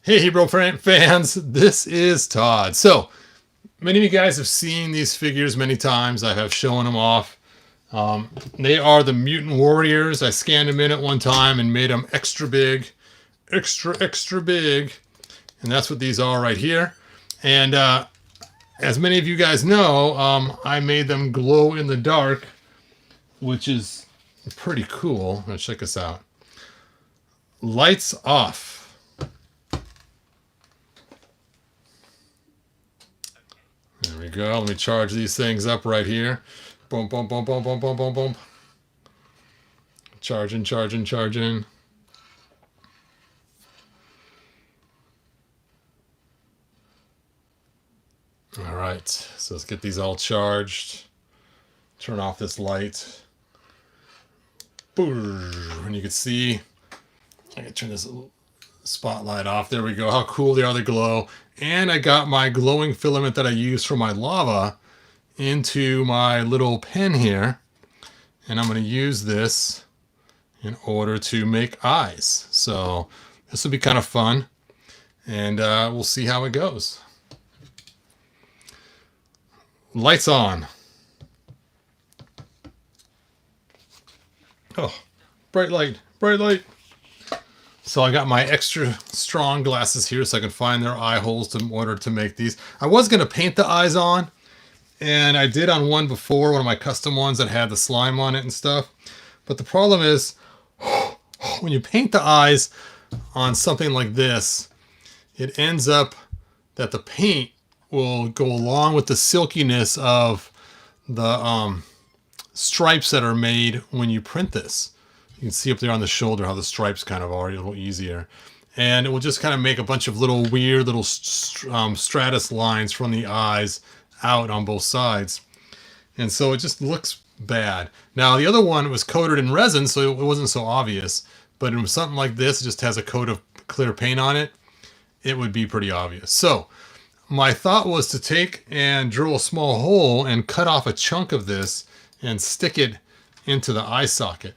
Hey Hero fans, this is Todd. So, many of you guys have seen these figures many times. I have shown them off. They are the Mutant Warriors. I scanned them in at one time and made them extra big. Extra big. And that's what these are right here. And as many of you guys know, I made them glow in the dark, which is pretty cool. Now check this out. Lights off. There we go. Let me charge these things up right here. Boom, boom, boom, boom, boom, boom, boom, boom. Charging, charging, charging. All right. So let's get these all charged. Turn off this light. Boom. And you can see, I can turn this spotlight off. There we go. How cool they are, they glow. And I got my glowing filament that I use for my lava into my little pen here. And I'm going to use this in order to make eyes. So this will be kind of fun. And we'll see how it goes. Lights on. Oh, bright light, bright light. So I got my extra strong glasses here so I can find their eye holes in order to make these. I was going to paint the eyes on, and I did on one before, one of my custom ones that had the slime on it and stuff. But the problem is, when you paint the eyes on something like this, it ends up that the paint will go along with the silkiness of the stripes that are made when you print this. You can see up there on the shoulder how the stripes kind of are a little easier. And it will just kind of make a bunch of little weird little stratus lines from the eyes out on both sides. And so it just looks bad. Now the other one was coated in resin, so it wasn't so obvious. But in something like this, it just has a coat of clear paint on it. It would be pretty obvious. So my thought was to take and drill a small hole and cut off a chunk of this and stick it into the eye socket.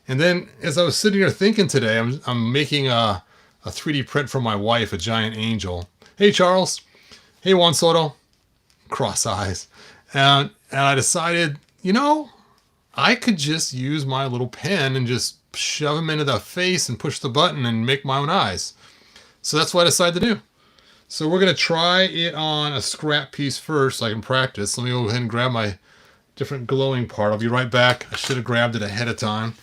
And then as I was sitting here thinking today, I'm making a 3D print for my wife, a giant angel. Hey, Charles. Hey, Juan Soto. Cross eyes. And I decided, you know, I could just use my little pen and just shove them into the face and push the button and make my own eyes. So that's what I decided to do. So we're going to try it on a scrap piece first so I can practice. Let me go ahead and grab my different glowing part. I'll be right back. I should have grabbed it ahead of time.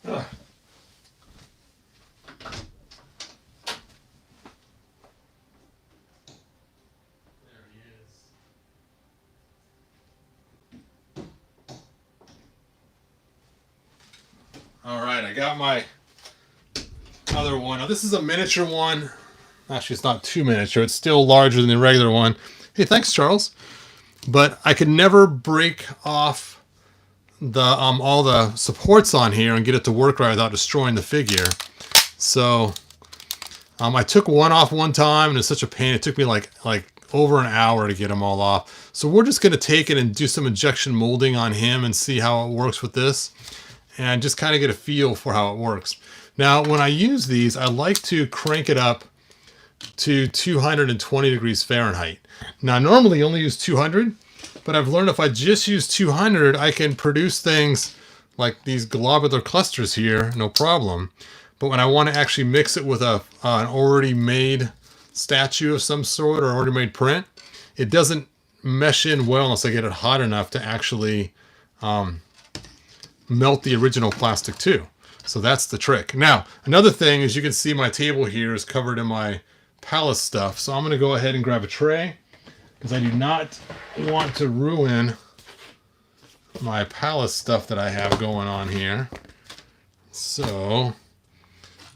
Ugh. There he is. All right, I got my other one. Now this is a miniature one. Actually, it's not too miniature. It's still larger than the regular one. Hey, thanks, Charles. But I could never break off the all the supports on here and get it to work right without destroying the figure. So I took one off one time, and it's such a pain. It took me like over an hour to get them all off. So we're just going to take it and do some injection molding on him and see how it works with this, and just kind of get a feel for how it works. Now, when I use these, I like to crank it up to 220 degrees Fahrenheit. Now, I normally only use 200. But I've learned if I just use 200, I can produce things like these globular clusters here, no problem. But when I want to actually mix it with an already made statue of some sort or already made print, it doesn't mesh in well unless I get it hot enough to actually melt the original plastic too. So that's the trick. Now, another thing is you can see my table here is covered in my palette stuff. So I'm going to go ahead and grab a tray, because I do not want to ruin my palette stuff that I have going on here. So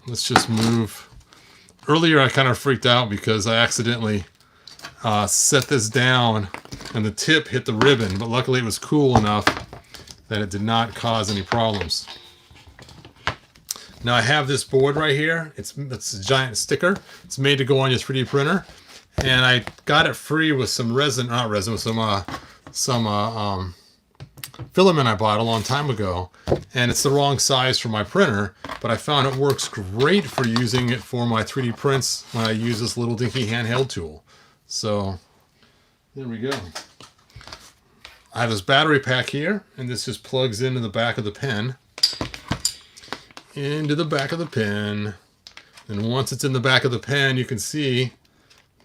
let's just move. Earlier I kind of freaked out because I accidentally set this down and the tip hit the ribbon, but luckily it was cool enough that it did not cause any problems. Now I have this board right here. It's a giant sticker. It's made to go on your 3D printer. And I got it free with some resin, not resin, with some filament I bought a long time ago, and it's the wrong size for my printer, but I found it works great for using it for my 3D prints when I use this little dinky handheld tool. So there we go. I have this battery pack here, and this just plugs into the back of the pen. Into the back of the pen. And once it's in the back of the pen, you can see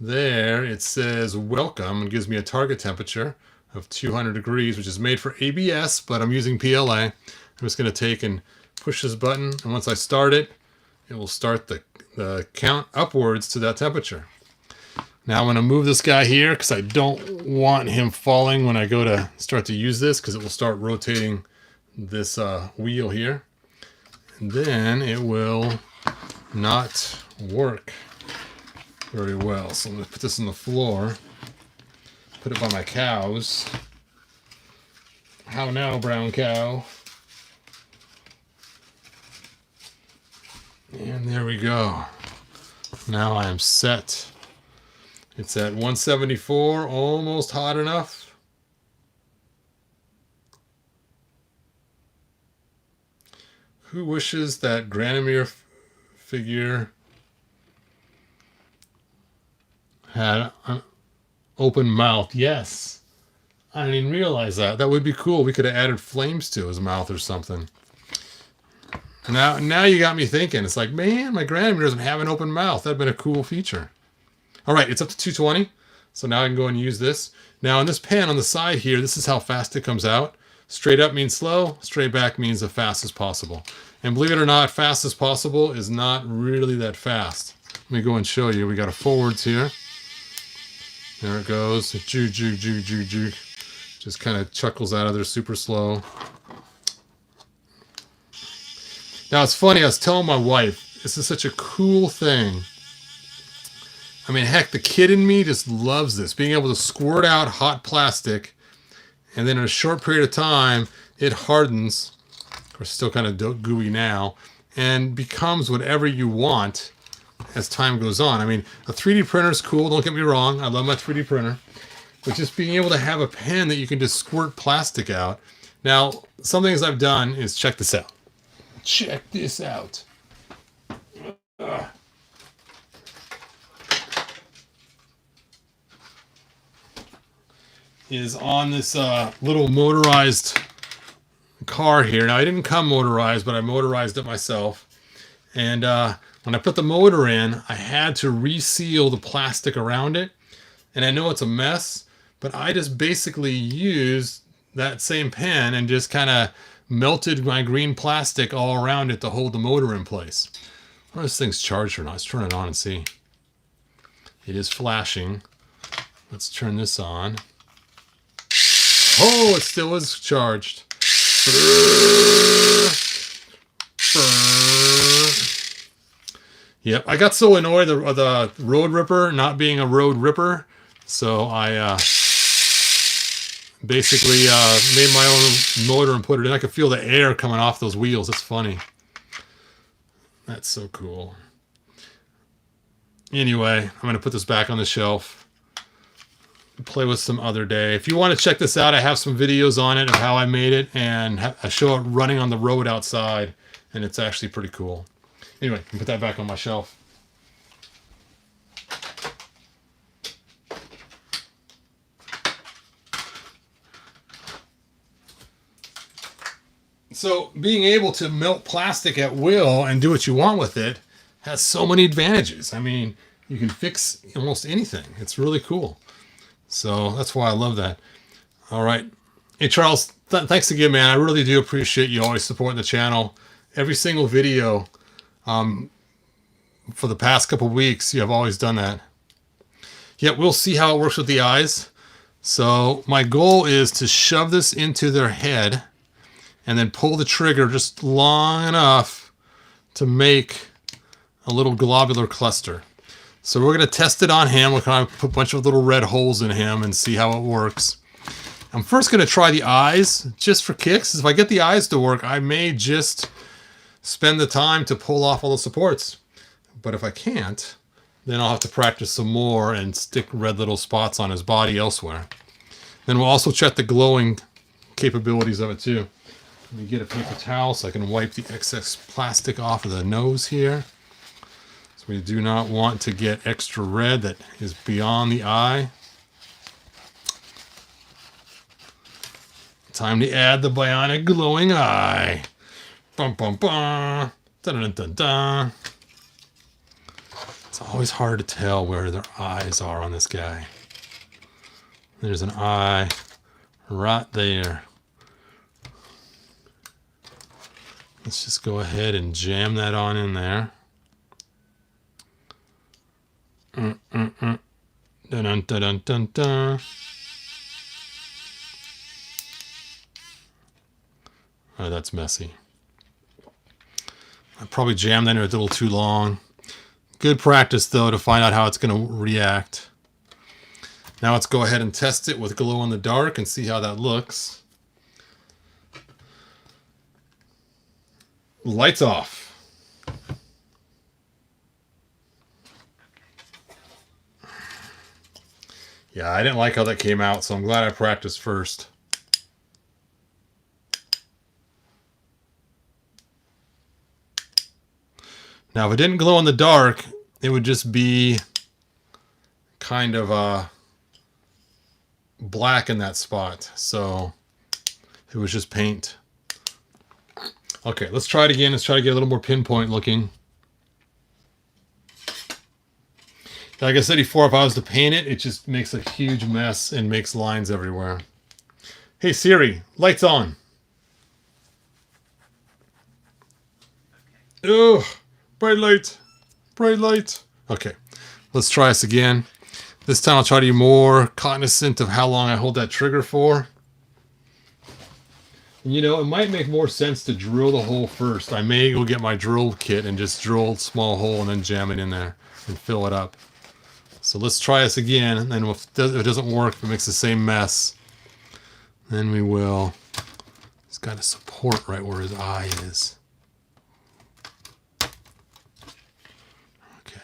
there it says welcome and gives me a target temperature of 200 degrees, which is made for ABS, but I'm using PLA. I'm just going to take and push this button, and once I start it, it will start the count upwards to that temperature. Now I'm going to move this guy here because I don't want him falling when I go to start to use this, because it will start rotating this wheel here. And then it will not work very well. So I'm going to put this on the floor. Put it by my cows. How now, brown cow? And there we go. Now I am set. It's at 174, almost hot enough. Who wishes that Granomir figure had an open mouth? Yes. I didn't even realize that. That would be cool. We could have added flames to his mouth or something. Now you got me thinking. It's like, man, my Granomir doesn't have an open mouth. That'd been a cool feature. All right, it's up to 220. So now I can go and use this. Now on this pen on the side here, this is how fast it comes out. Straight up means slow. Straight back means as fast as possible. And believe it or not, fast as possible is not really that fast. Let me go and show you. We got a forwards here. There it goes. Juke, juke, juke, juke, juke. Just kind of chuckles out of there super slow. Now it's funny, I was telling my wife, this is such a cool thing. I mean, heck, the kid in me just loves this. Being able to squirt out hot plastic, and then in a short period of time, it hardens. Of course, it's still kind of gooey now, and becomes whatever you want as time goes on. I mean, a 3D printer is cool, don't get me wrong. I love my 3D printer. But just being able to have a pen that you can just squirt plastic out. Now, some things I've done is check this out. Check this out. Is on this little motorized car here. Now, I didn't come motorized, but I motorized it myself. And when I put the motor in, I had to reseal the plastic around it. And I know it's a mess, but I just basically used that same pen and just kind of melted my green plastic all around it to hold the motor in place. I wonder if this thing's charged or not. Let's turn it on and see. It is flashing. Let's turn this on. Oh, it still is charged. Yep, I got so annoyed with the Road Ripper not being a Road Ripper, so I basically made my own motor and put it in. I could feel the air coming off those wheels. That's funny. That's so cool. Anyway, I'm going to put this back on the shelf. Play with some other day. If you want to check this out, I have some videos on it of how I made it, and I show it running on the road outside, and it's actually pretty cool. Anyway, I can put that back on my shelf. So being able to melt plastic at will and do what you want with it has so many advantages. I mean, you can fix almost anything. It's really cool. So that's why I love that. All right. Hey, Charles, thanks again, man. I really do appreciate you always supporting the channel. Every single video for the past couple weeks, you have always done that. Yeah, we'll see how it works with the eyes. So my goal is to shove this into their head and then pull the trigger just long enough to make a little globular cluster. So we're going to test it on him. We're going to put a bunch of little red holes in him and see how it works. I'm first going to try the eyes just for kicks. If I get the eyes to work, I may just spend the time to pull off all the supports. But if I can't, then I'll have to practice some more and stick red little spots on his body elsewhere. Then we'll also check the glowing capabilities of it too. Let me get a paper towel so I can wipe the excess plastic off of the nose here. So we do not want to get extra red that is beyond the eye. Time to add the bionic glowing eye. Bum bum bum. Dun dun dun dun. It's always hard to tell where their eyes are on this guy. There's an eye right there. Let's just go ahead and jam that on in there. Dun dun dun dun dun dun. Oh, that's messy. I probably jammed that in a little too long. Good practice though to find out how it's going to react. Now let's go ahead and test it with glow in the dark and see how that looks. Lights off. Yeah, I didn't like how that came out, so I'm glad I practiced first. Now, if it didn't glow in the dark, it would just be kind of black in that spot. So it was just paint. Okay, let's try it again. Let's try to get a little more pinpoint looking. Like I said before, if I was to paint it, it just makes a huge mess and makes lines everywhere. Hey Siri, lights on. Ugh. Bright light, bright light. Okay, let's try this again. This time I'll try to be more cognizant of how long I hold that trigger for. You know, it might make more sense to drill the hole first. I may go get my drill kit and just drill a small hole and then jam it in there and fill it up. So let's try this again, and then if it doesn't work, if it makes the same mess, then we will. He's got a support right where his eye is.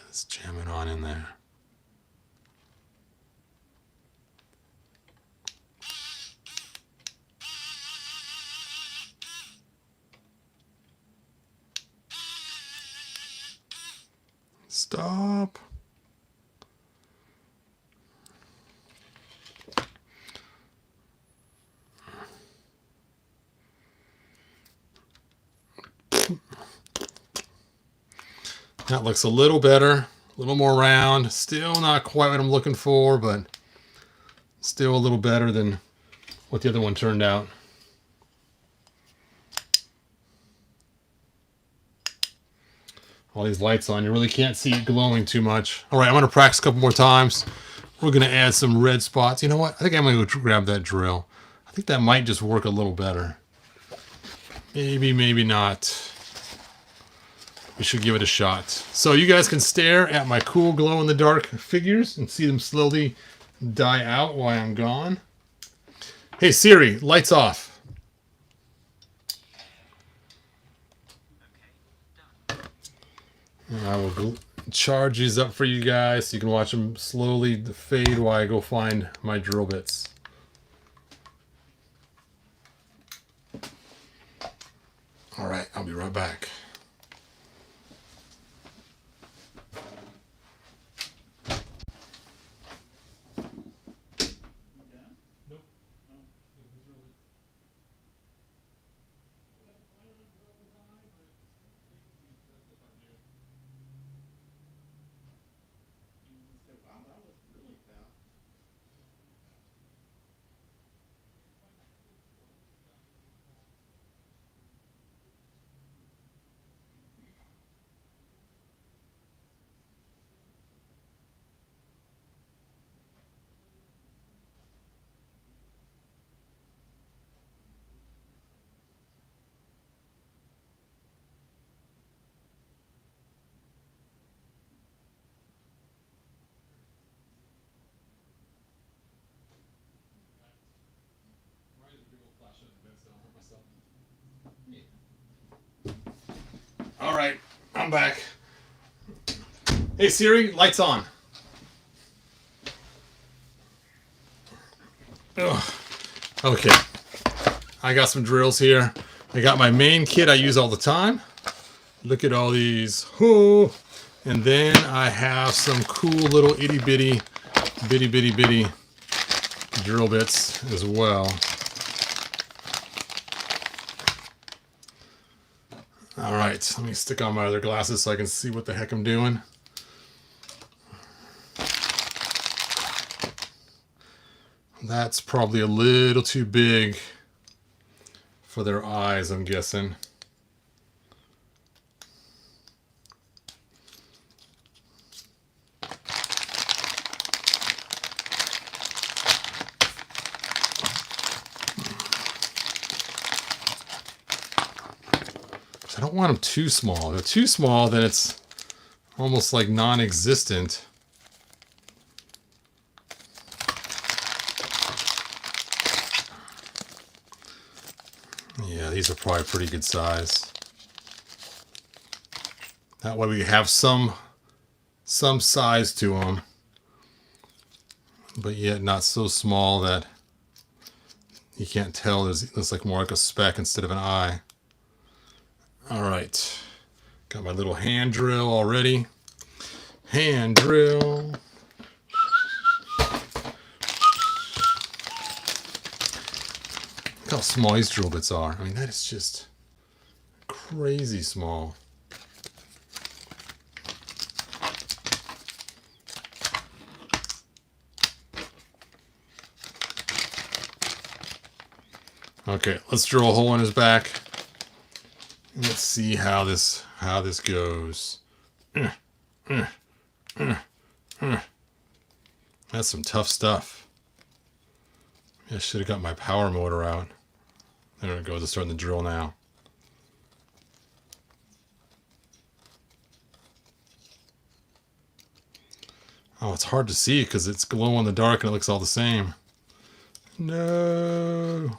Let's jam it on in there. Stop. That looks a little better, a little more round. Still not quite what I'm looking for, but still a little better than what the other one turned out. All these lights on, you really can't see it glowing too much. All right, I'm gonna practice a couple more times. We're gonna add some red spots. You know what? I think I'm gonna go grab that drill. I think that might just work a little better. Maybe, maybe not. We should give it a shot. So you guys can stare at my cool glow-in-the-dark figures and see them slowly die out while I'm gone. Hey Siri, lights off. And I will charge these up for you guys so you can watch them slowly fade while I go find my drill bits. All right, I'll be right back. All right, I'm back. Hey Siri, lights on. Ugh. Okay. I got some drills here. I got my main kit I use all the time. Look at all these. Whoo! And then I have some cool little itty bitty drill bits as well. All right, let me stick on my other glasses so I can see what the heck I'm doing. That's probably a little too big for their eyes, I'm guessing. I don't want them too small. If they're too small, then it's almost like non-existent. Yeah, these are probably pretty good size. That way we have some size to them, but yet not so small that you can't tell. It's like more like a speck instead of an eye. All right, got my little hand drill already. Hand drill. Look how small these drill bits are. I mean, that is just crazy small. Okay, let's drill a hole in his back. Let's see how this goes. That's some tough stuff. I should have got my power motor out. There it goes. It's starting to drill now. Oh, it's hard to see because it's glow in the dark and it looks all the same. No.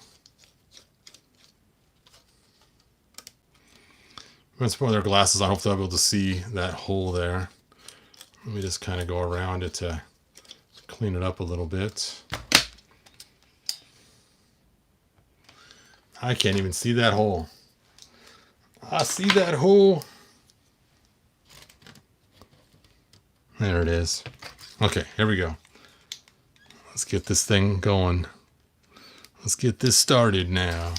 Once I put their glasses on, hopefully I'll be able to see that hole there. Let me just kind of go around it to clean it up a little bit. I can't even see that hole. I see that hole. There it is. Okay, here we go. Let's get this thing going. Let's get this started now.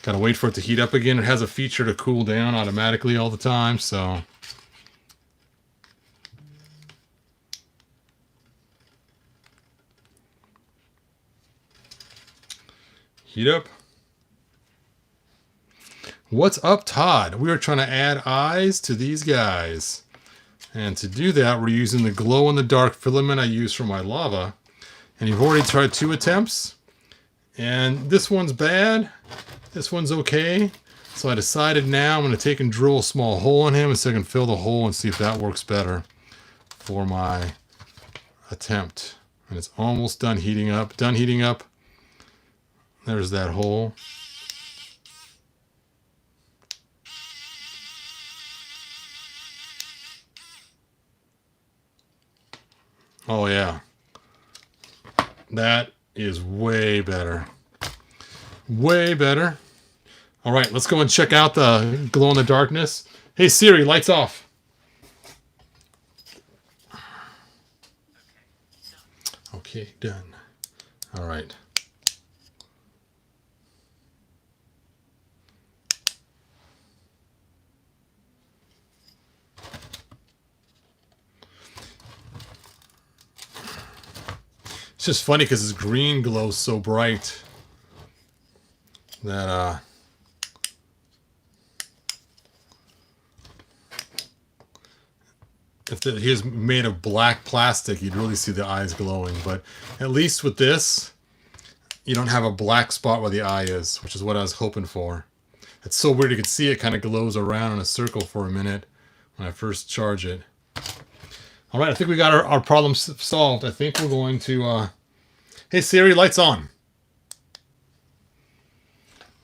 Gotta wait for it to heat up again. It has a feature to cool down automatically all the time, so. Heat up. What's up, Todd? We are trying to add eyes to these guys. And to do that, we're using the glow-in-the-dark filament I use for my lava. And you've already tried 2 attempts. And this one's bad. This one's okay. So I decided now I'm going to take and drill a small hole in him so I can fill the hole and see if that works better for my attempt. And it's almost done heating up. Done heating up. There's that hole. Oh yeah. That is way better. Way better. All right, let's go and check out the glow in the darkness. Hey Siri, lights off. Okay, done. All right. It's just funny because his green glows so bright that if he was made of black plastic, you'd really see the eyes glowing. But at least with this, you don't have a black spot where the eye is, which is what I was hoping for. It's so weird. You can see it kind of glows around in a circle for a minute when I first charge it. All right, I think we got our problem solved. I think we're going to... Hey Siri, lights on.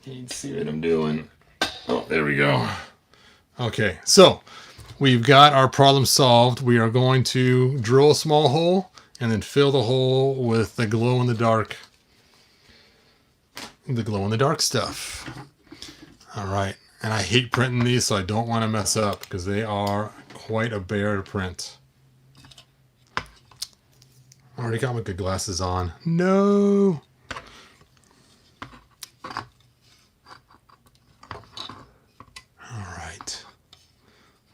You can see what I'm doing. Oh, there we go. Okay, so we've got our problem solved. We are going to drill a small hole and then fill the hole with the glow in the dark. the glow-in-the-dark stuff. All right, and I hate printing these, so I don't want to mess up because they are quite a bear to print. Already got my good glasses on. No! Alright.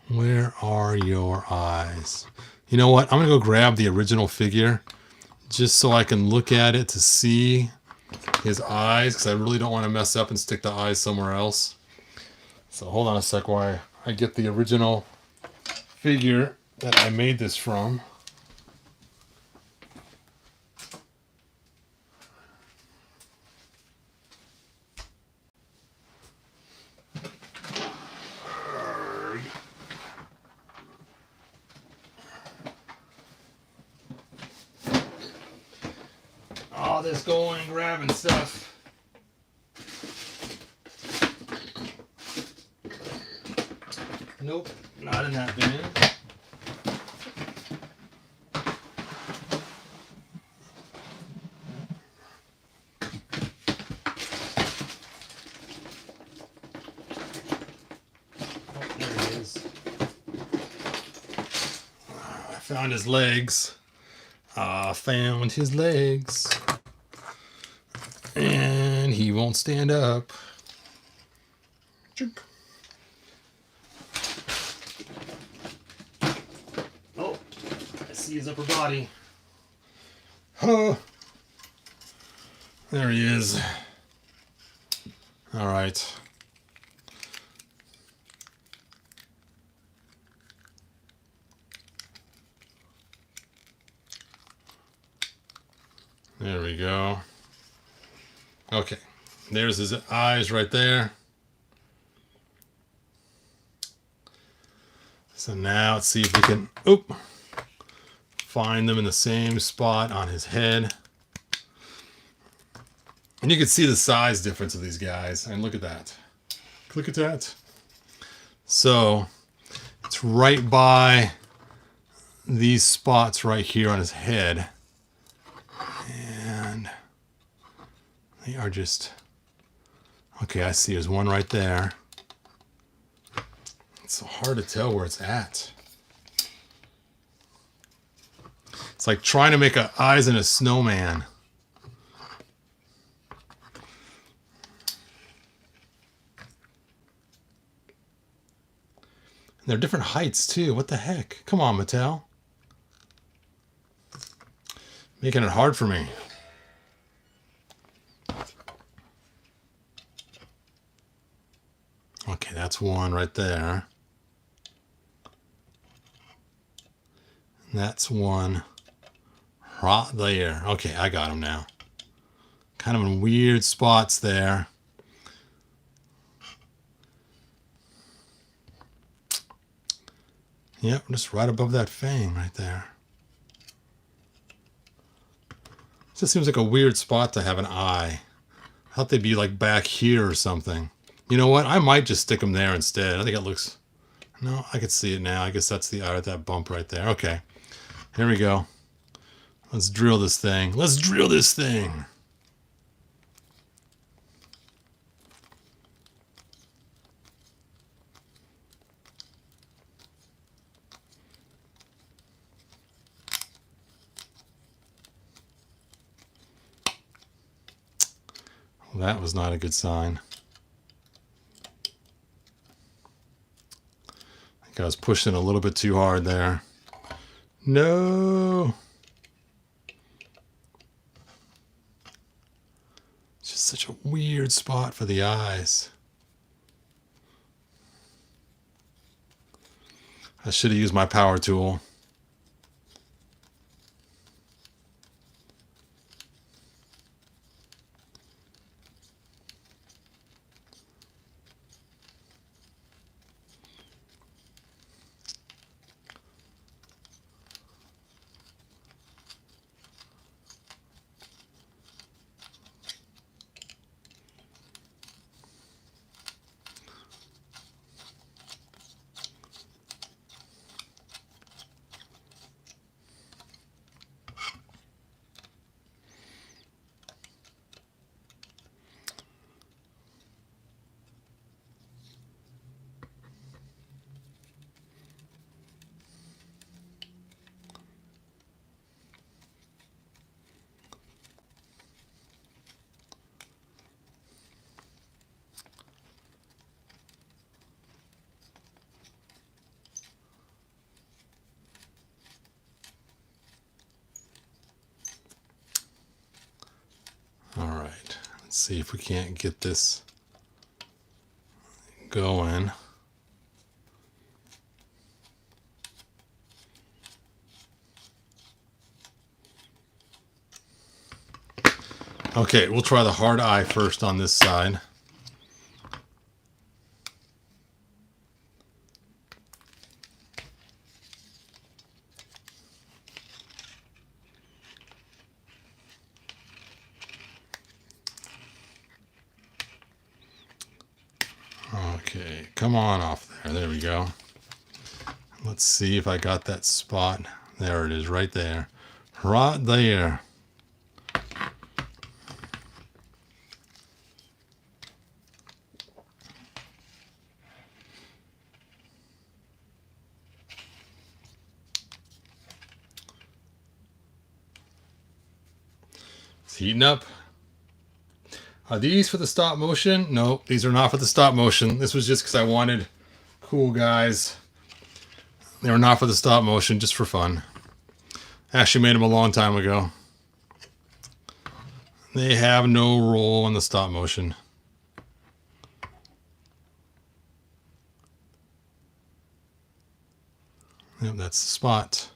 Where are your eyes? You know what? I'm going to go grab the original figure just so I can look at it to see his eyes, because I really don't want to mess up and stick the eyes somewhere else. So hold on a sec while I get the original figure that I made this from. All this going and grabbing stuff. Nope, not in that bin. Oh, there he is. I found his legs. I found his legs. And he won't stand up. Oh, I see his upper body. Oh, there he is. All right. There we go. Okay, there's his eyes right there. So now let's see if we can find them in the same spot on his head. And you can see the size difference of these guys. And look at that. Look at that. So it's right by these spots right here on his head. And they are just... Okay, I see there's one right there. It's so hard to tell where it's at. It's like trying to make eyes in a snowman. And they're different heights too. What the heck? Come on, Mattel. Making it hard for me. Okay, that's one right there. And that's one right there. Okay, I got him now. Kind of in weird spots there. Yep, just right above that fang right there. Just seems like a weird spot to have an eye. I thought they'd be like back here or something. You know what? I might just stick them there instead. I think it looks... No, I can see it now. I guess that's the eye with that bump right there. Okay. Here we go. Let's drill this thing. Let's drill this thing. Well, that was not a good sign. I think I was pushing a little bit too hard there. No! It's just such a weird spot for the eyes. I should have used my power tool. Let's see if we can't get this going. Okay, we'll try the hard eye first on this side. Okay, come on off there. There we go. Let's see if I got that spot. There it is, right there. Right there. It's heating up. Are these for the stop motion? No, these are not for the stop motion. This was just because I wanted cool guys. They were not for the stop motion, just for fun. Actually made them a long time ago. They have no role in the stop motion. Yep, that's the spot.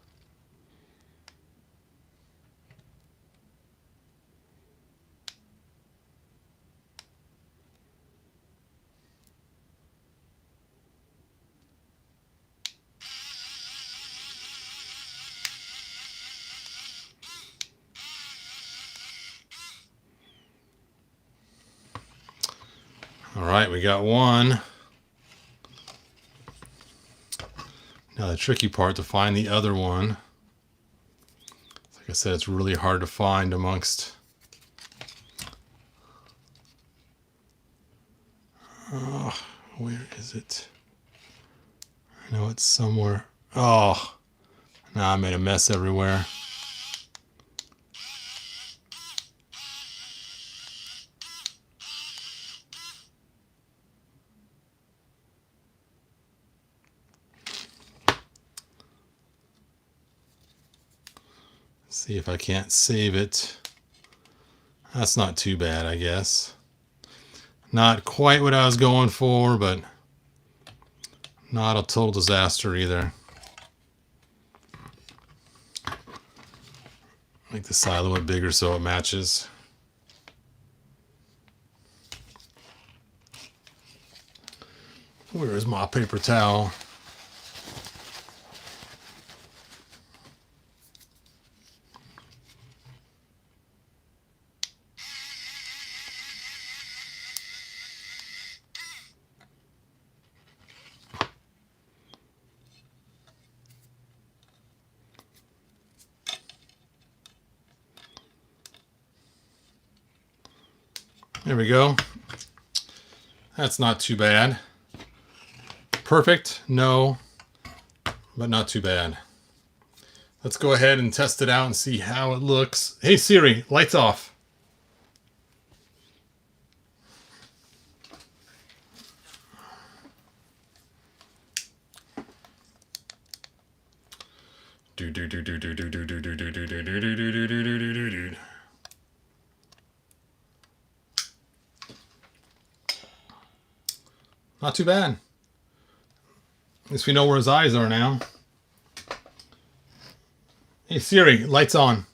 All right, we got one. Now the tricky part to find the other one. Like I said, it's really hard to find amongst. Oh, where is it? I know it's somewhere. Oh, now I made a mess everywhere. See if I can't save it. That's not too bad, I guess. Not quite what I was going for, but not a total disaster either. Make the side a little bit bigger so it matches. Where is my paper towel? There we go. That's not too bad. Perfect? No, but not too bad. Let's go ahead and test it out and see how it looks. Hey Siri, lights off. Do do do do do do do do do do do do do do do do do do do do. Not too bad. At least we know where his eyes are now. Hey Siri, lights on.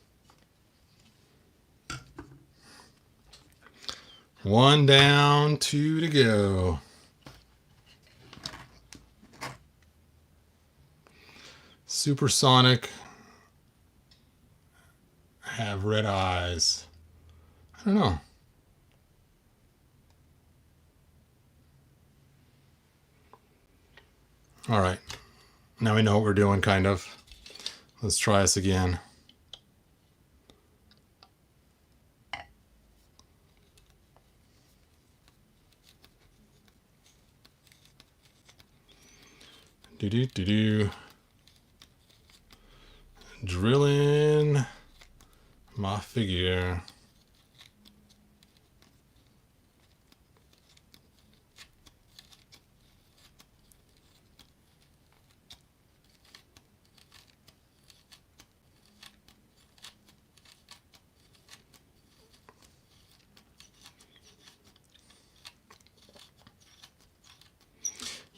One down, two to go. Supersonic. Have red eyes. I don't know. All right. Now we know what we're doing, kind of. Let's try this again. Do-do-do-do. Drill in my figure.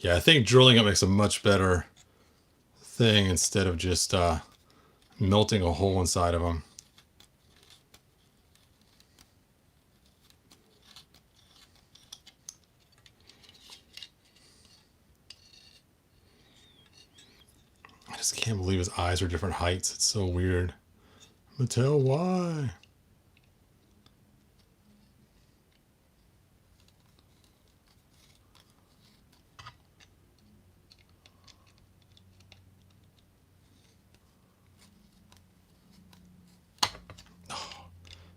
Yeah, I think drilling it makes a much better thing instead of just melting a hole inside of them. I just can't believe his eyes are different heights. It's so weird. Mattel, why?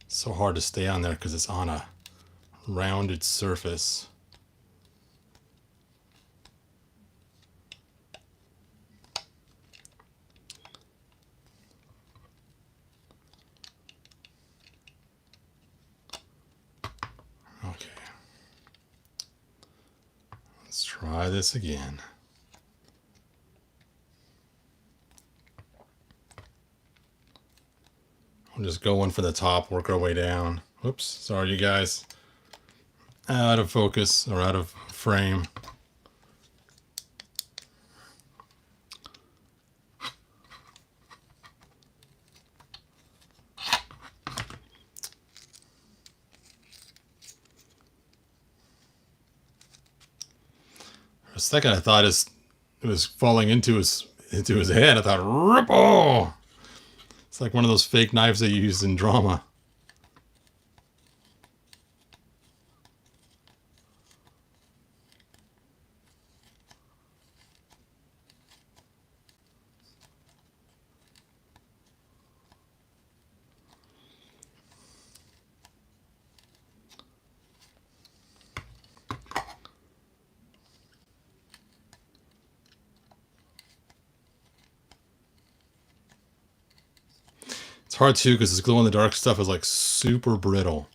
So hard to stay on there because it's on a rounded surface. Okay. Let's try this again. We'll just go one for the top, work our way down. Oops, sorry you guys. Out of focus or out of frame. For a second I thought it was falling into his head. I thought, ripple! It's like one of those fake knives they use in drama. It's hard too because this glow-in-the-dark stuff is like super brittle.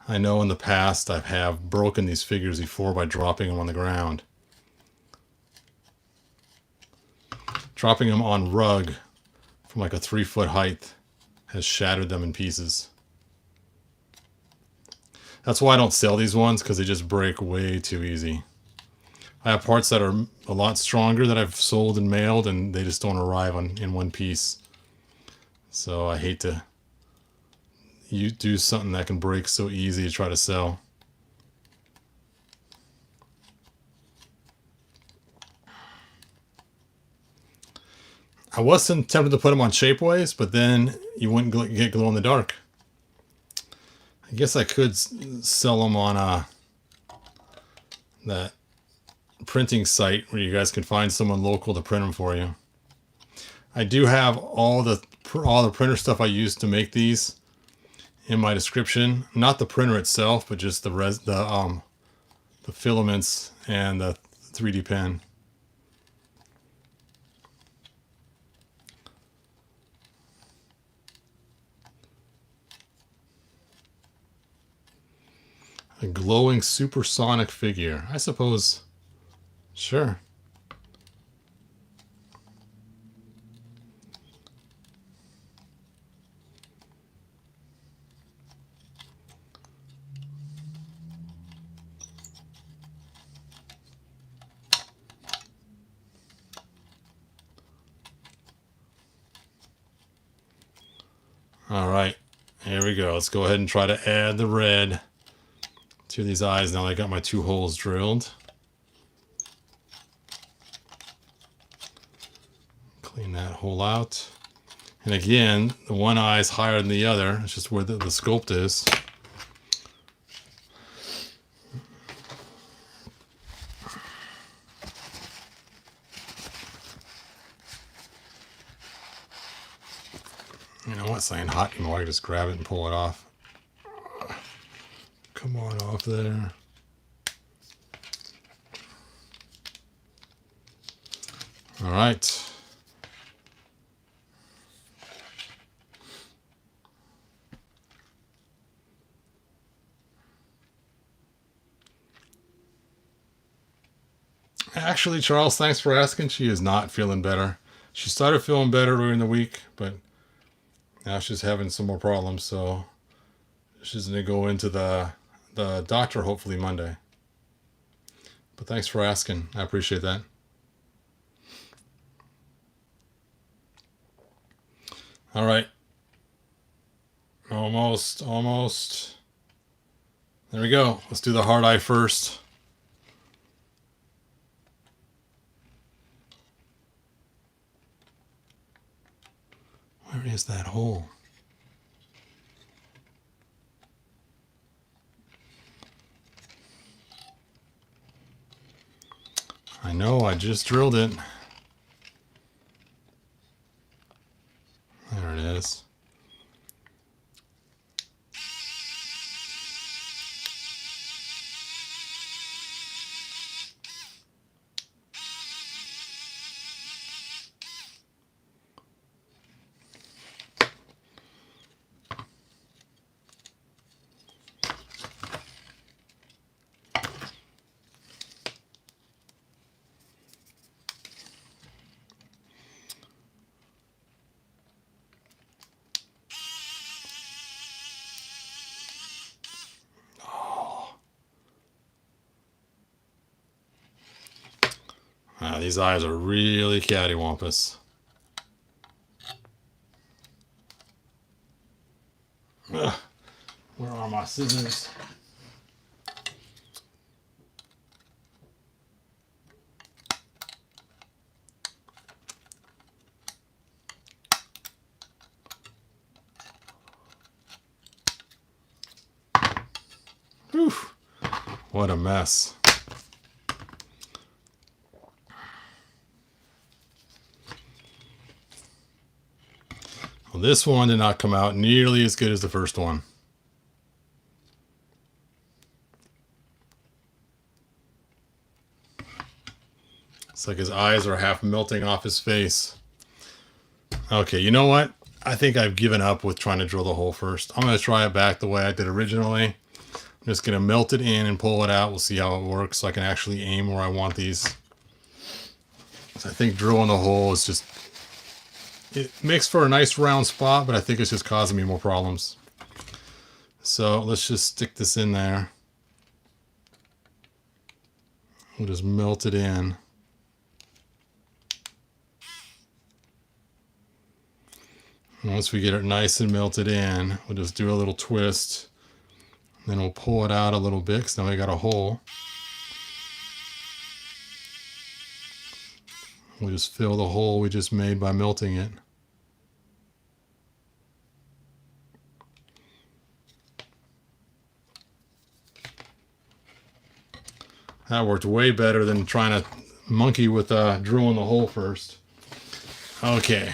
I know in the past I have broken these figures before by dropping them on the ground. Dropping them on rug from like a 3-foot height has shattered them in pieces. That's why I don't sell these ones, because they just break way too easy. I have parts that are a lot stronger that I've sold and mailed, and they just don't arrive in one piece. So I hate to do something that can break so easy to try to sell. I was tempted to put them on Shapeways, but then you wouldn't get glow in the dark. I guess I could sell them on that printing site where you guys can find someone local to print them for you. I do have all the printer stuff I used to make these in my description. Not the printer itself, but just the filaments and the 3D pen. A glowing supersonic figure. I suppose. Sure. All right, here we go. Let's go ahead and try to add the red to these eyes now that I got my 2 holes drilled. Clean that hole out. And again, the one eye is higher than the other. It's just where the sculpt is. You know what? It's not hot anymore. I can just grab it and pull it off. Come on off there. All right. Actually, Charles, thanks for asking. She is not feeling better. She started feeling better during the week, but now she's having some more problems. So she's going to go into the doctor hopefully Monday. But thanks for asking. I appreciate that. All right. Almost, almost. There we go. Let's do the hard eye first. Where is that hole? I know, I just drilled it. There it is. These eyes are really cattywampus. Ugh, where are my scissors? Whew, what a mess. Well, this one did not come out nearly as good as the first one. It's like his eyes are half melting off his face. Okay, you know what? I think I've given up with trying to drill the hole first. I'm going to try it back the way I did originally. I'm just going to melt it in and pull it out. We'll see how it works so I can actually aim where I want these. So I think drilling the hole is just... It makes for a nice round spot, but I think it's just causing me more problems. So let's just stick this in there. We'll just melt it in. Once we get it nice and melted in, we'll just do a little twist. Then we'll pull it out a little bit because now we got a hole. We'll just fill the hole we just made by melting it. That worked way better than trying to monkey with drilling the hole first. Okay.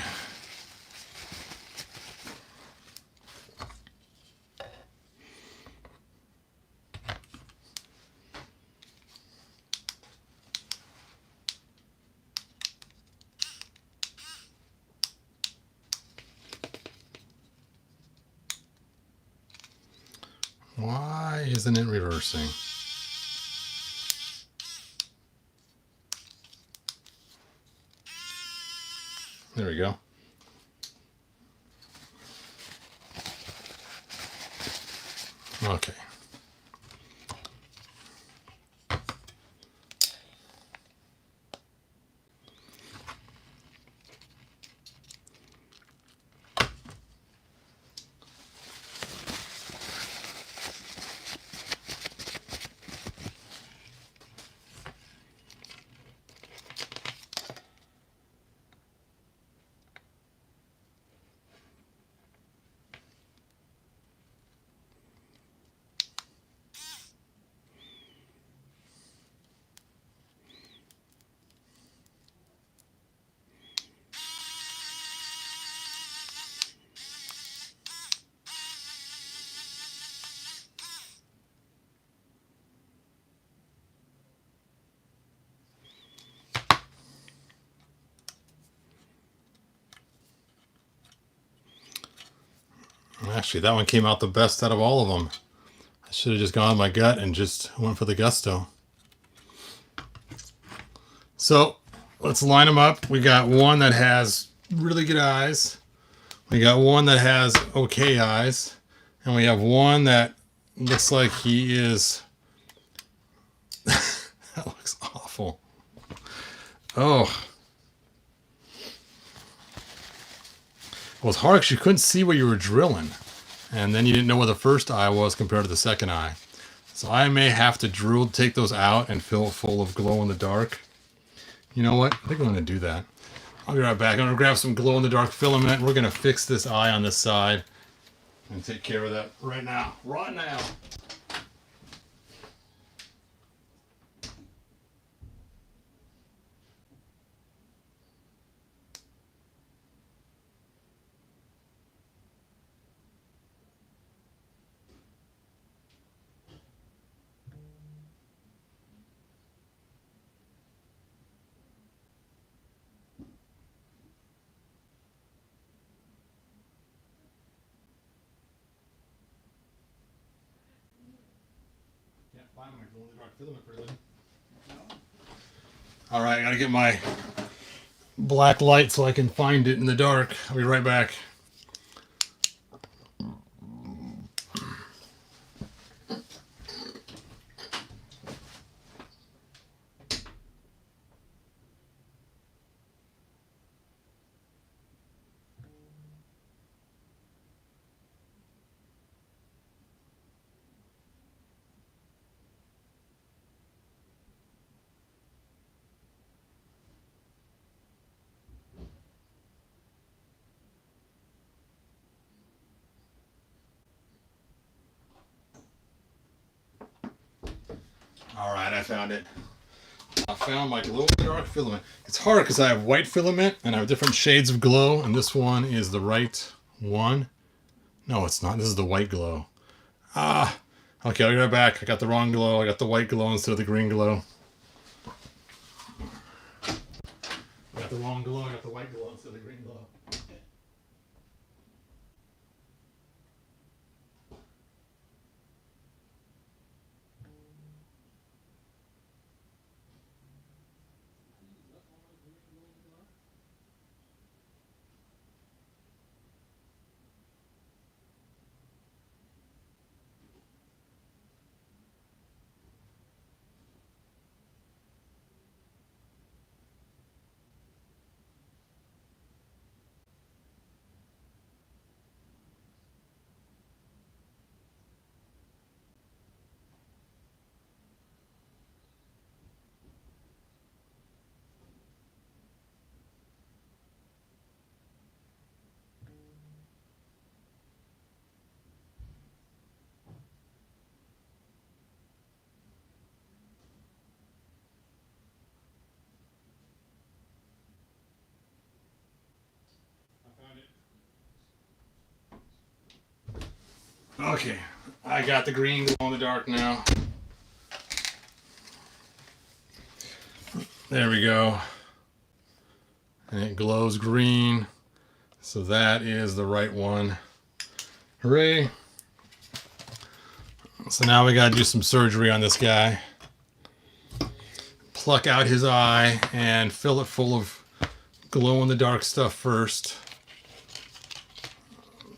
Why isn't it reversing? There we go. Okay. Actually, that one came out the best out of all of them. I should have just gone with my gut and just went for the gusto. So let's line them up. We got one that has really good eyes. We got one that has okay eyes. And we have one that looks like he is That looks awful. Oh. It was hard because you couldn't see where you were drilling. And then you didn't know where the first eye was compared to the second eye. So I may have to take those out and fill it full of glow-in-the-dark. You know what? I think I'm going to do that. I'll be right back. I'm going to grab some glow-in-the-dark filament. We're going to fix this eye on this side and take care of that right now. Right now. Can't find my glow-in-the-dark filament really. All right, I gotta get my black light so I can find it in the dark. I'll be right back. All right, I found it. I found my glow-in-the-dark filament. It's hard because I have white filament and I have different shades of glow, and this one is the right one. No, it's not. This is the white glow. Ah, okay, I'll get it back. I got the wrong glow. I got the white glow instead of the green glow. I got the wrong glow. I got the white glow instead of the green glow. Okay, I got the green glow in the dark now. There we go. And it glows green. So that is the right one. Hooray. So now we gotta do some surgery on this guy. Pluck out his eye and fill it full of glow-in-the-dark stuff first.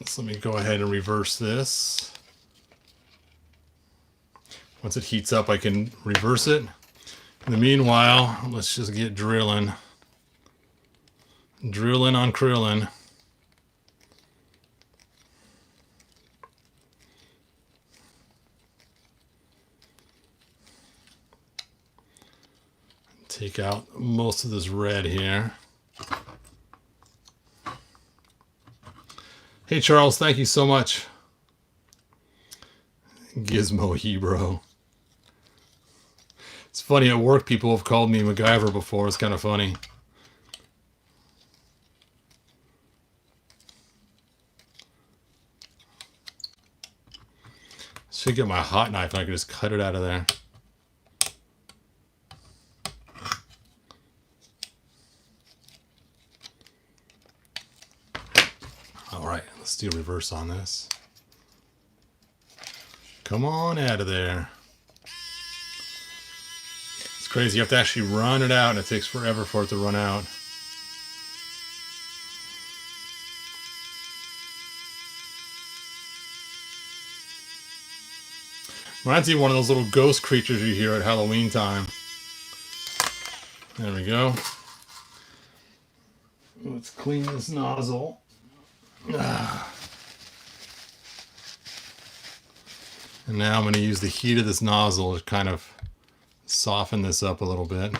So let me go ahead and reverse this. Once it heats up, I can reverse it. In the meanwhile, let's just get drilling. Drilling on krillin. Take out most of this red here. Hey Charles, thank you so much. Gizmo Hebrew. It's funny, at work people have called me MacGyver before. It's kind of funny. Should get my hot knife and I can just cut it out of there. All right, let's do a reverse on this. Come on out of there. It's crazy. You have to actually run it out, and it takes forever for it to run out. Reminds me of one of those little ghost creatures you hear at Halloween time. There we go. Let's clean this nozzle. And now I'm going to use the heat of this nozzle to kind of soften this up a little bit.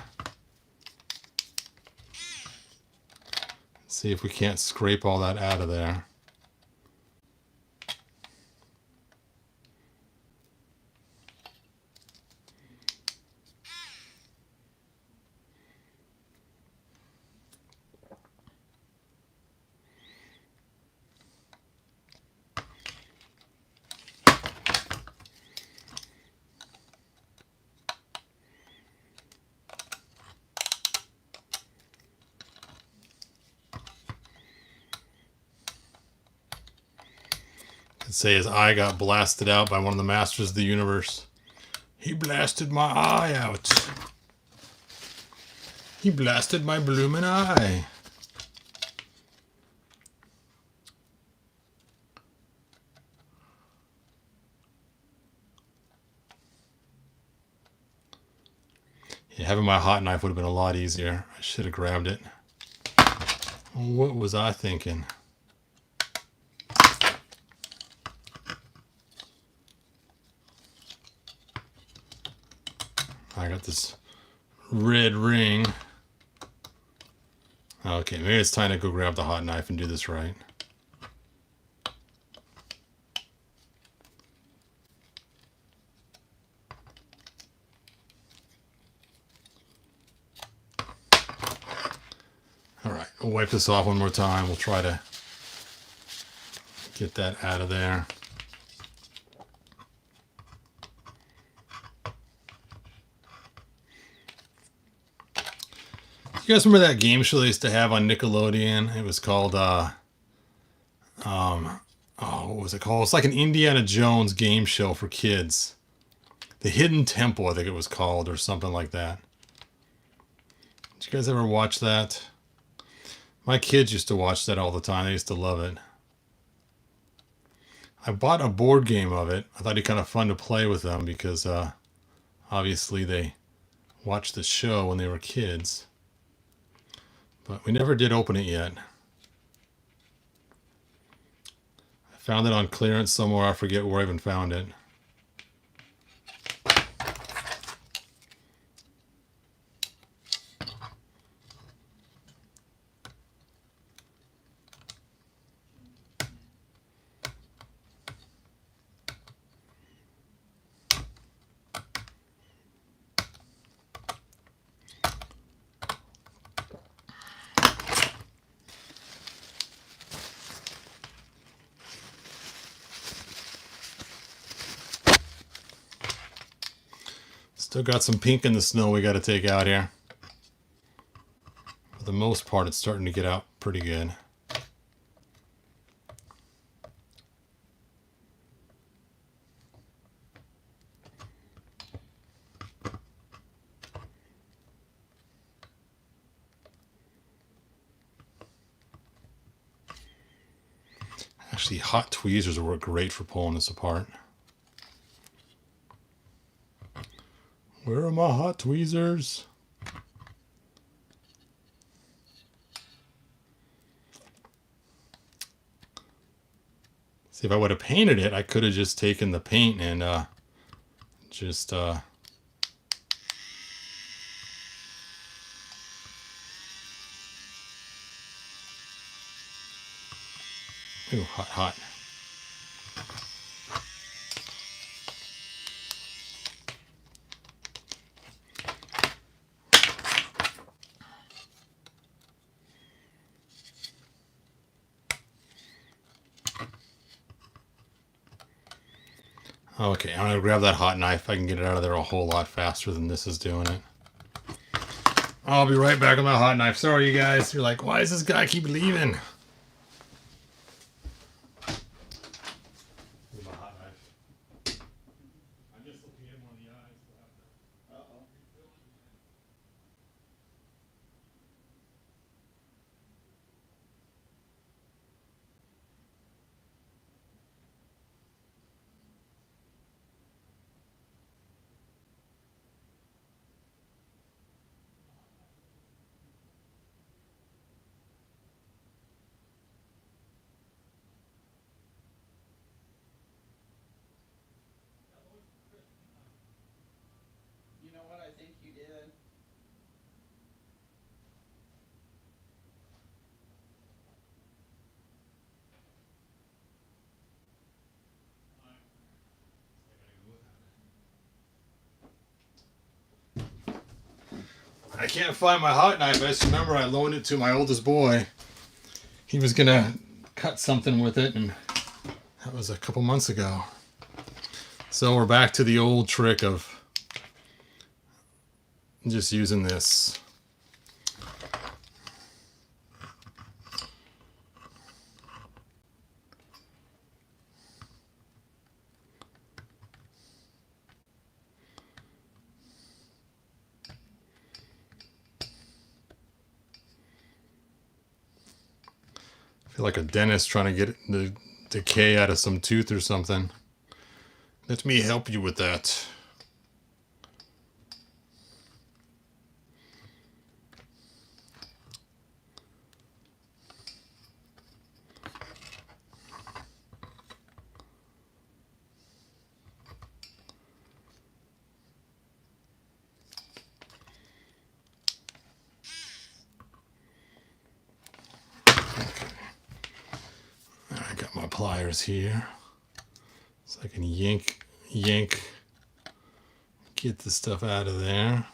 See if we can't scrape all that out of there. Say his eye got blasted out by one of the masters of the universe. He blasted my eye out. He blasted my bloomin' eye. Yeah, having my hot knife would have been a lot easier. I should have grabbed it. What was I thinking? I got this red ring. Okay, maybe it's time to go grab the hot knife and do this right. Alright, we'll wipe this off one more time. We'll try to get that out of there. You guys remember that game show they used to have on Nickelodeon? It was called, what was it called? It's like an Indiana Jones game show for kids. The Hidden Temple, I think it was called, or something like that. Did you guys ever watch that? My kids used to watch that all the time. They used to love it. I bought a board game of it. I thought it'd be kind of fun to play with them because obviously they watched the show when they were kids. But we never did open it yet. I found it on clearance somewhere. I forget where I even found it. Still got some pink in the snow we got to take out here. For the most part, it's starting to get out pretty good. Actually, hot tweezers work great for pulling this apart. Where are my hot tweezers? See, if I would have painted it, I could have just taken the paint and just ooh, hot, hot. Okay, I'm gonna grab that hot knife. I can get it out of there a whole lot faster than this is doing it. I'll be right back with my hot knife. Sorry, you guys. You're like, why does this guy keep leaving? My hot knife. I'm just looking at one of the eyes. Uh-oh. I can't find my hot knife. I just remember I loaned it to my oldest boy. He was gonna cut something with it, and that was a couple months ago. So we're back to the old trick of just using this. I feel like a dentist trying to get the decay out of some tooth or something. Let me help you with that. I got my pliers here, so I can yank, get the stuff out of there.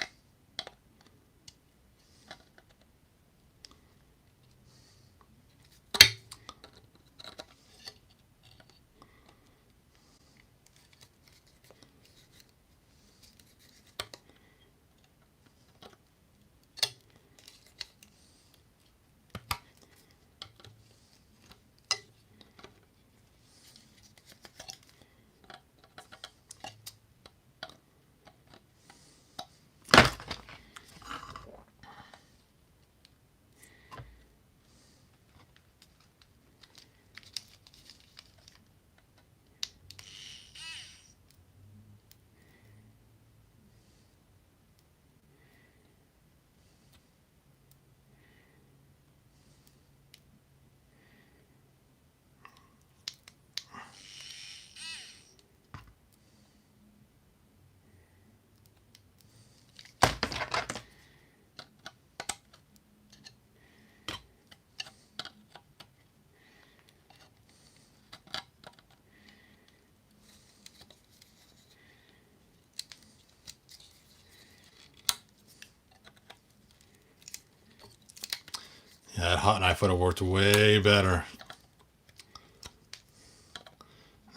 Yeah, that hot knife would have worked way better.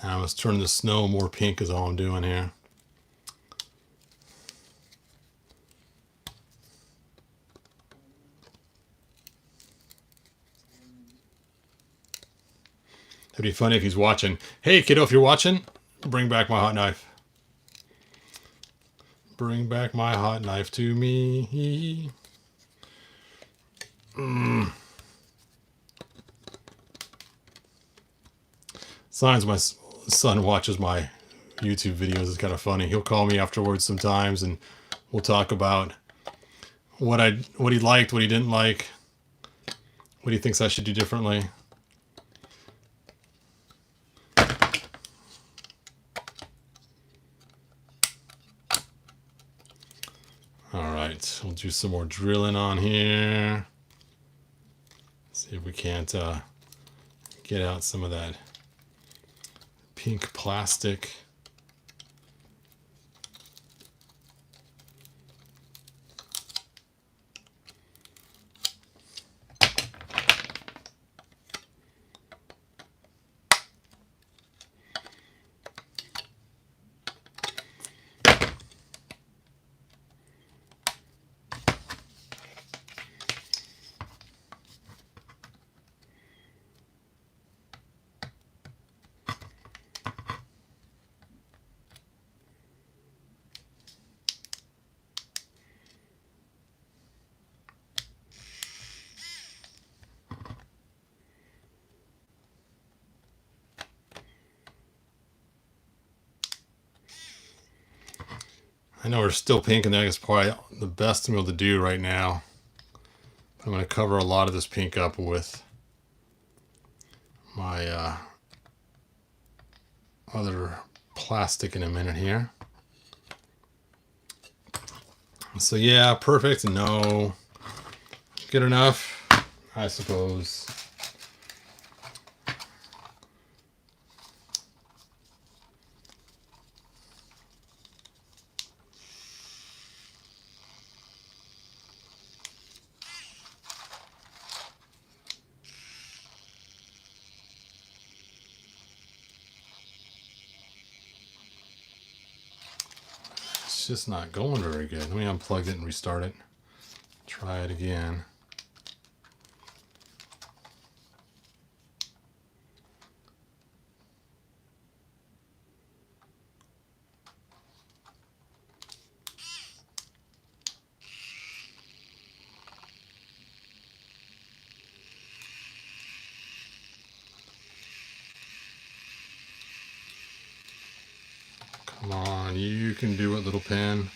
Now let's turn the snow more pink is all I'm doing here. It'd be funny if he's watching. Hey kiddo, if you're watching, bring back my hot knife. Bring back my hot knife to me. Signs my son watches my YouTube videos. It's kind of funny. He'll call me afterwards sometimes, and we'll talk about what he liked, what he didn't like, what he thinks I should do differently. All right, we'll do some more drilling on here. See if we can't get out some of that pink plastic. I know we're still pink, and that's probably the best I'm able to do right now. I'm going to cover a lot of this pink up with my other plastic in a minute here. So yeah, perfect. No. Good enough, I suppose. just not going very good. Let me unplug it and restart it. Try it again. Come on, you can do it, little pen.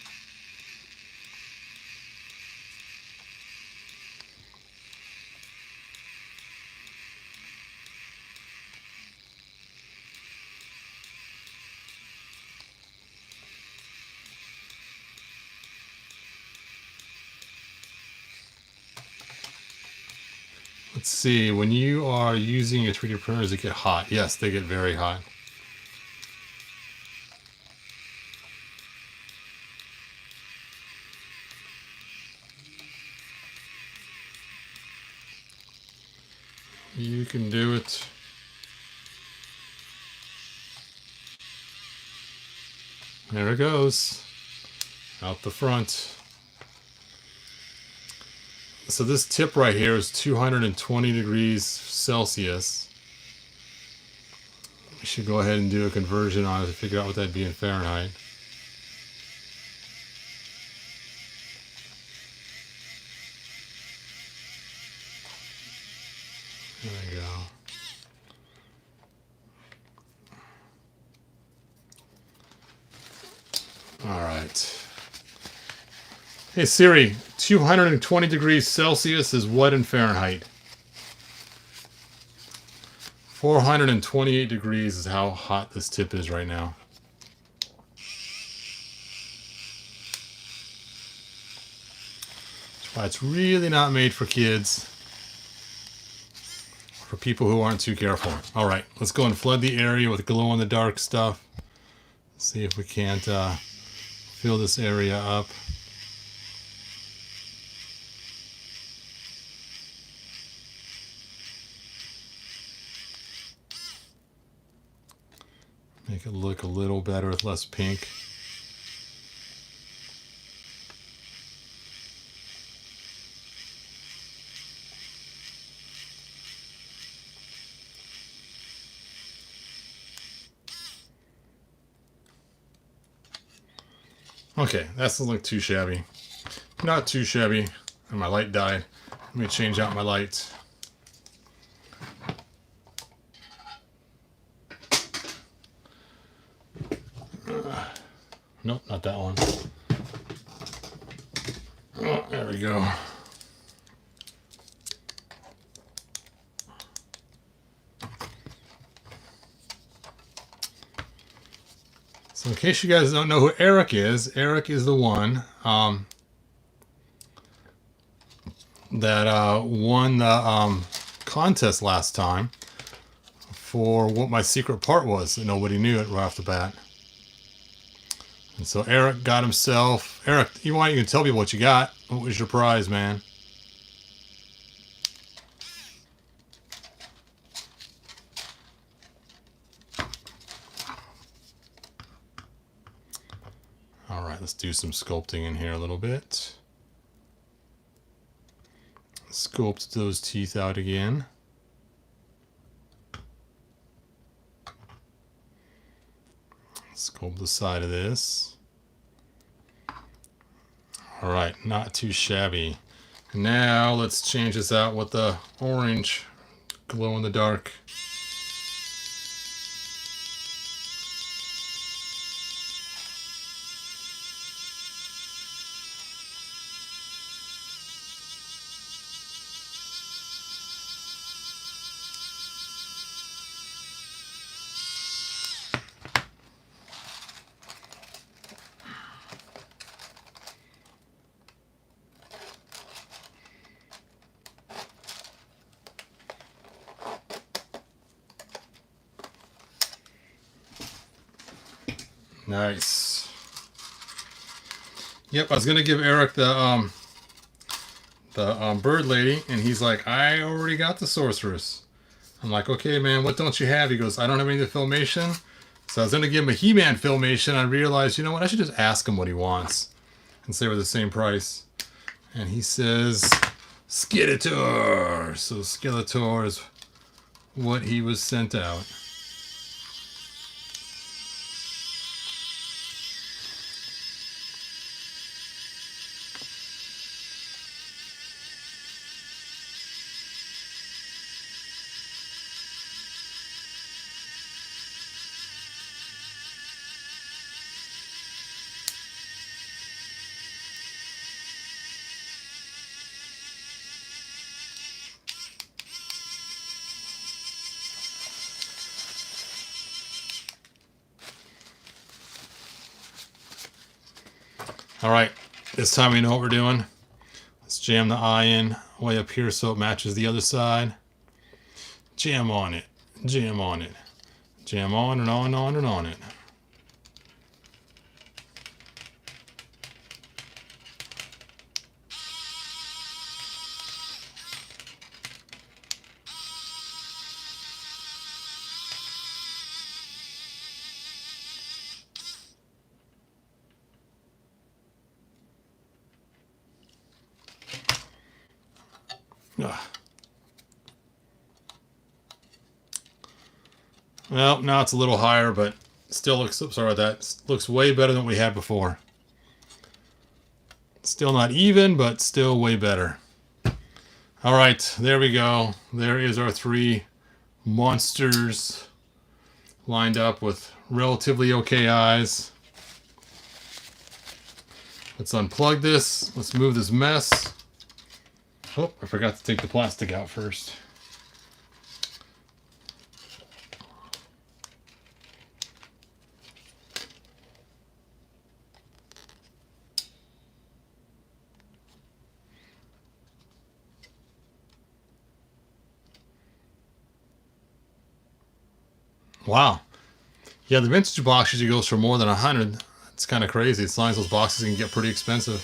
Let's see, when you are using your 3D printer, does it get hot? Yes, they get very hot. You can do it. There it goes. Out the front. So this tip right here is 220 degrees Celsius. We should go ahead and do a conversion on it to figure out what that'd be in Fahrenheit. There we go. All right. Hey Siri, 220 degrees Celsius is what in Fahrenheit? 428 degrees is how hot this tip is right now. That's why it's really not made for kids. For people who aren't too careful. All right, let's go and flood the area with glow-in-the-dark stuff. See if we can't fill this area up. Make it look a little better with less pink. Okay, that doesn't look too shabby. Not too shabby. And my light died. Let me change out my light. Nope, not that one. Oh, there we go. So in case you guys don't know who Eric is the one that won the contest last time for what my secret part was that nobody knew it right off the bat. And so Eric got himself... Eric, you can tell people what you got. What was your prize, man? All right, let's do some sculpting in here a little bit. Sculpt those teeth out again. Sculpt the side of this. All right, not too shabby. Now let's change this out with the orange glow in the dark. Nice. Yep, I was gonna give Eric the bird lady, and he's like, I already got the sorceress. I'm like, okay, man, what don't you have? He goes, I don't have any of the Filmation, So I was going to give him a He-Man Filmation. I realized, you know what? I should just ask him what he wants and say we're the same price. And he says Skeletor. So Skeletor is what he was sent out. All right, this time we know what we're doing. Let's jam the eye in way up here so it matches the other side. Jam on it, jam on it, jam on and on and on and on it. Well, now it's a little higher, but still looks, sorry about that, looks way better than we had before. Still not even, but still way better. All right, there we go. There is our 3 monsters lined up with relatively okay eyes. Let's unplug this. Let's move this mess. Oh, I forgot to take the plastic out first. Wow. Yeah, the vintage box usually goes for more than 100. It's kind of crazy. It's nice those boxes can get pretty expensive.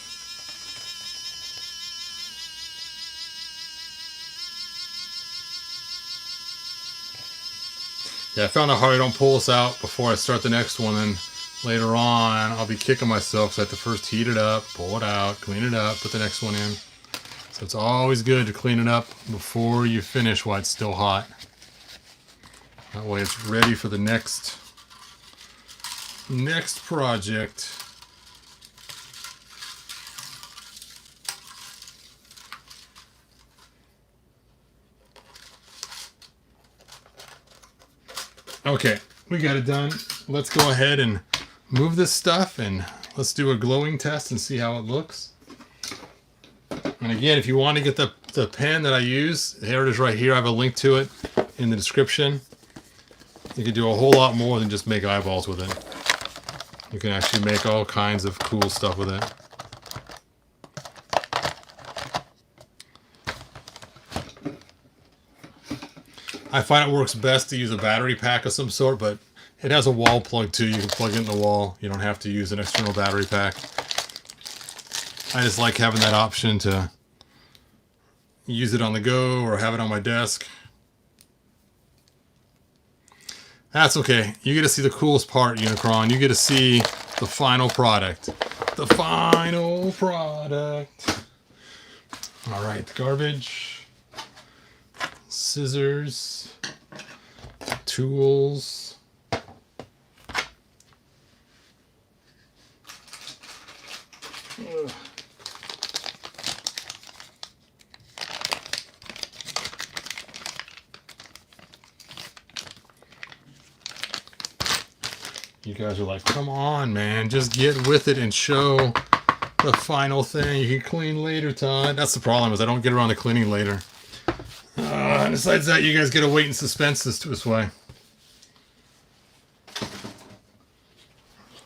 Yeah, I found it hard I don't pull this out before I start the next one, and later on I'll be kicking myself because I have to first heat it up, pull it out, clean it up, put the next one in. So it's always good to clean it up before you finish while it's still hot. That way it's ready for the next project. Okay, we got it done. Let's go ahead and move this stuff and let's do a glowing test and see how it looks. And again, if you want to get the pen that I use, here it is right here. I have a link to it in the description. You can do a whole lot more than just make eyeballs with it. You can actually make all kinds of cool stuff with it. I find it works best to use a battery pack of some sort, but it has a wall plug too. You can plug it in the wall. You don't have to use an external battery pack. I just like having that option to use it on the go or have it on my desk. That's okay. You get to see the coolest part, Unicron. You get to see the final product. The final product. All right, garbage. Scissors. Tools. Ugh. You guys are like, come on, man, just get with it and show the final thing. You can clean later, Todd. That's the problem, is I don't get around to cleaning later. And besides that, you guys get to wait in suspense this way.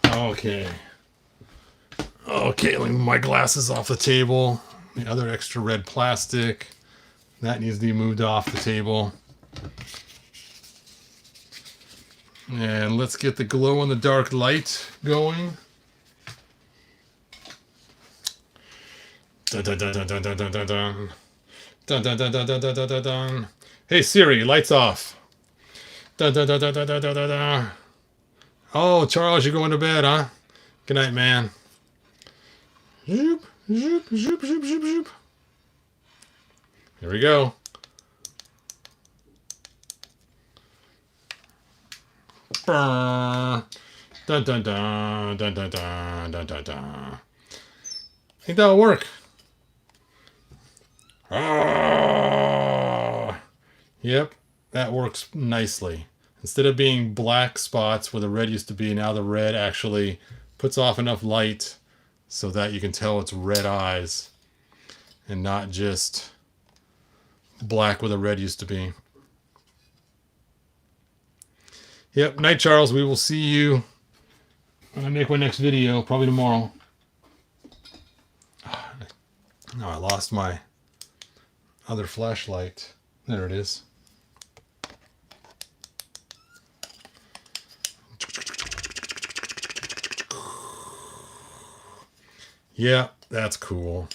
Okay. Okay, let me move my glasses off the table. The other extra red plastic. That needs to be moved off the table. And let's get the glow in the dark light going. Dun, dun, dun, dun, dun, dun, dun, dun, dun. Dun, dun, dun, dun, dun, dun, dun, dun, dun. Hey Siri, lights off. Dun, dun, dun, dun, dun, dun, dun, dun. Oh, Charles, you're going to bed, huh? Good night, man. Zoop, zoop, zoop, zoop, zoop, zoop. Here we go. Dun, dun, dun, dun, dun, dun, dun, dun, dun. I think that'll work. Yep, that works nicely. Instead of being black spots where the red used to be, now the red actually puts off enough light so that you can tell it's red eyes and not just black where the red used to be. Yep, night, Charles. We will see you when I make my next video, probably tomorrow. No, I lost my other flashlight. There it is. Yeah, that's cool.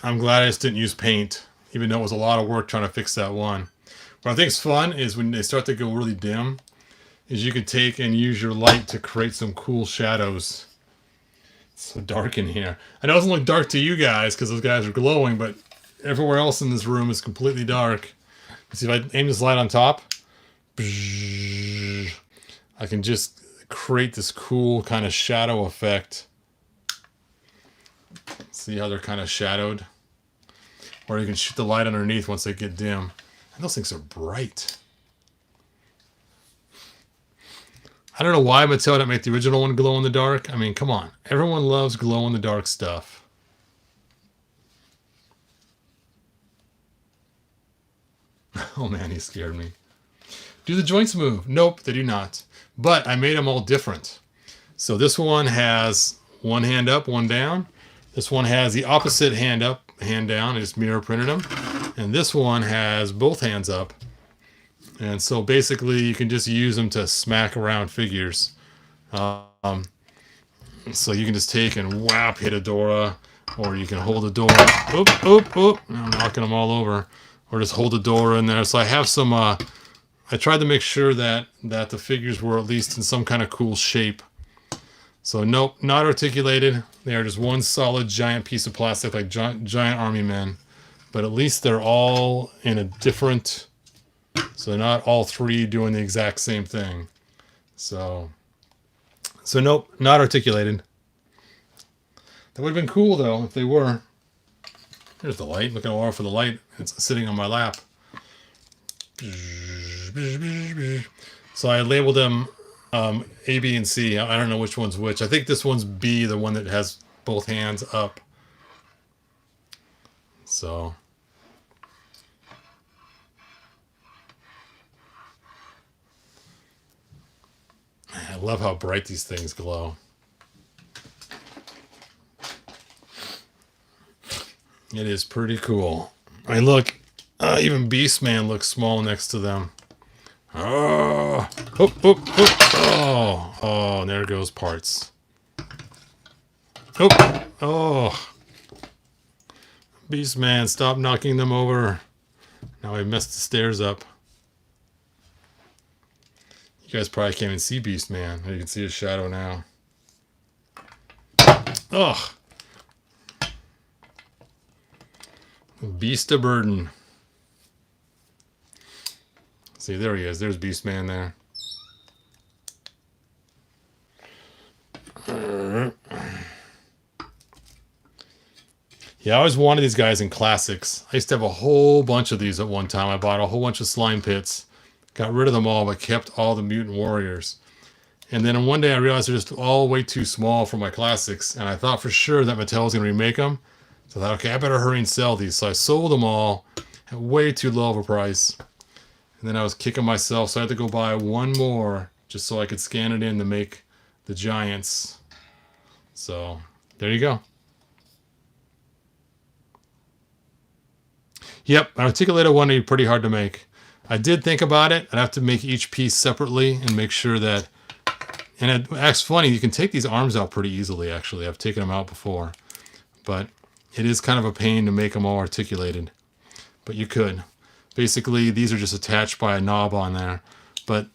I'm glad I just didn't use paint, even though it was a lot of work trying to fix that one. What I think is fun is when they start to go really dim, is you could take and use your light to create some cool shadows. It's so dark in here. I know it doesn't look dark to you guys because those guys are glowing, but everywhere else in this room is completely dark. See, if I aim this light on top, I can just create this cool kind of shadow effect. See how they're kind of shadowed? Or you can shoot the light underneath once they get dim. And those things are bright. I don't know why Mattel didn't make the original one glow in the dark. I mean, come on. Everyone loves glow in the dark stuff. Oh man, he scared me. Do the joints move? Nope, they do not. But I made them all different. So this one has one hand up, one down. This one has the opposite hand up, hand down. I just mirror printed them. And this one has both hands up. And so basically you can just use them to smack around figures. So you can just take and whap, hit a Dora, or you can hold a Dora. Oop, oop, oop. I'm knocking them all over. Or just hold a Dora in there. So I have some, I tried to make sure that the figures were at least in some kind of cool shape. So nope, not articulated. They are just one solid giant piece of plastic like giant army men. But at least they're all in a different, so they're not all three doing the exact same thing. So nope, not articulated. That would have been cool though if they were. There's the light. Looking all for the light. It's sitting on my lap. So I labeled them A, B, and C. I don't know which one's which. I think this one's B, the one that has both hands up. So I love how bright these things glow. It is pretty cool. I mean, look, even Beastman looks small next to them. Oh, oop, oop, oop. Oh, and there goes parts. Oh, Beastman, stop knocking them over. Now I messed the stairs up. You guys probably can't even see Beastman. You can see his shadow now. Ugh. Beast of burden. See, there he is. There's Beastman there. Yeah, I always wanted these guys in classics. I used to have a whole bunch of these at one time. I bought a whole bunch of slime pits. Got rid of them all, but kept all the mutant warriors. And then one day I realized they're just all way too small for my classics. And I thought for sure that Mattel was going to remake them. So I thought, okay, I better hurry and sell these. So I sold them all at way too low of a price. And then I was kicking myself, so I had to go buy one more just so I could scan it in to make the giants. So there you go. Yep, an articulated one would be pretty hard to make. I did think about it. I'd have to make each piece separately and make sure that... And it's funny, you can take these arms out pretty easily, actually. I've taken them out before. But it is kind of a pain to make them all articulated. But you could. Basically, these are just attached by a knob on there. But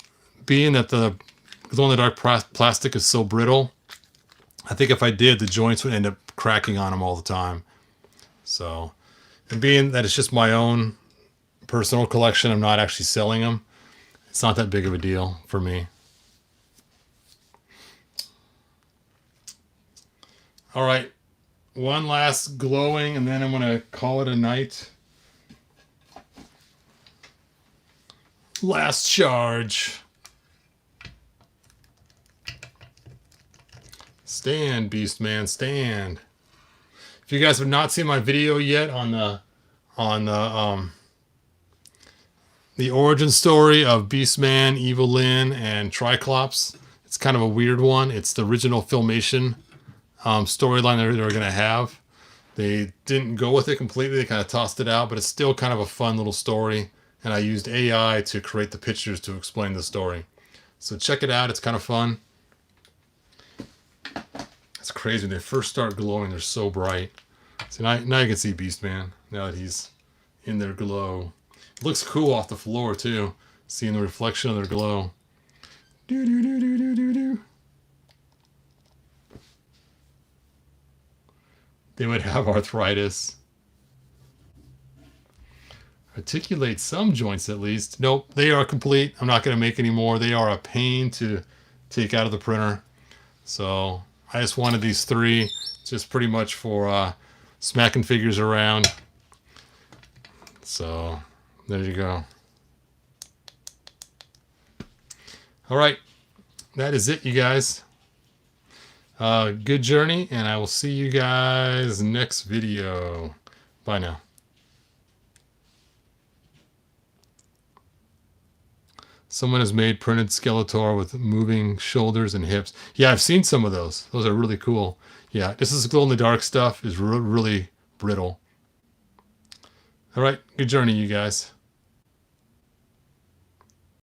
being that the glow-in-the-dark plastic is so brittle. I think if I did, the joints would end up cracking on them all the time. So, and being that it's just my own personal collection, I'm not actually selling them. It's not that big of a deal for me. All right, one last glowing, and then I'm going to call it a night. Last charge. Stand, Beastman, stand. If you guys have not seen my video yet on the origin story of Beastman, Evil Lyn, and Triclops, it's kind of a weird one. It's the original Filmation storyline they were going to have. They didn't go with it completely. They kind of tossed it out, but it's still kind of a fun little story. And I used AI to create the pictures to explain the story. So check it out. It's kind of fun. It's crazy. When they first start glowing, they're so bright. So now you can see Beastman, now that he's in their glow. It looks cool off the floor, too. Seeing the reflection of their glow. Do-do-do-do-do-do-do. They would have arthritis. Articulate some joints at least. Nope, they are complete. I'm not going to make any more. They are a pain to take out of the printer. So I just wanted these 3 just pretty much for smacking figures around. So there you go. All right, that is it, you guys. Good journey, and I will see you guys next video. Bye now. Someone has made printed Skeletor with moving shoulders and hips. Yeah, I've seen some of those. Those are really cool. Yeah, this is glow-in-the-dark stuff. Is really brittle. All right, good journey, you guys.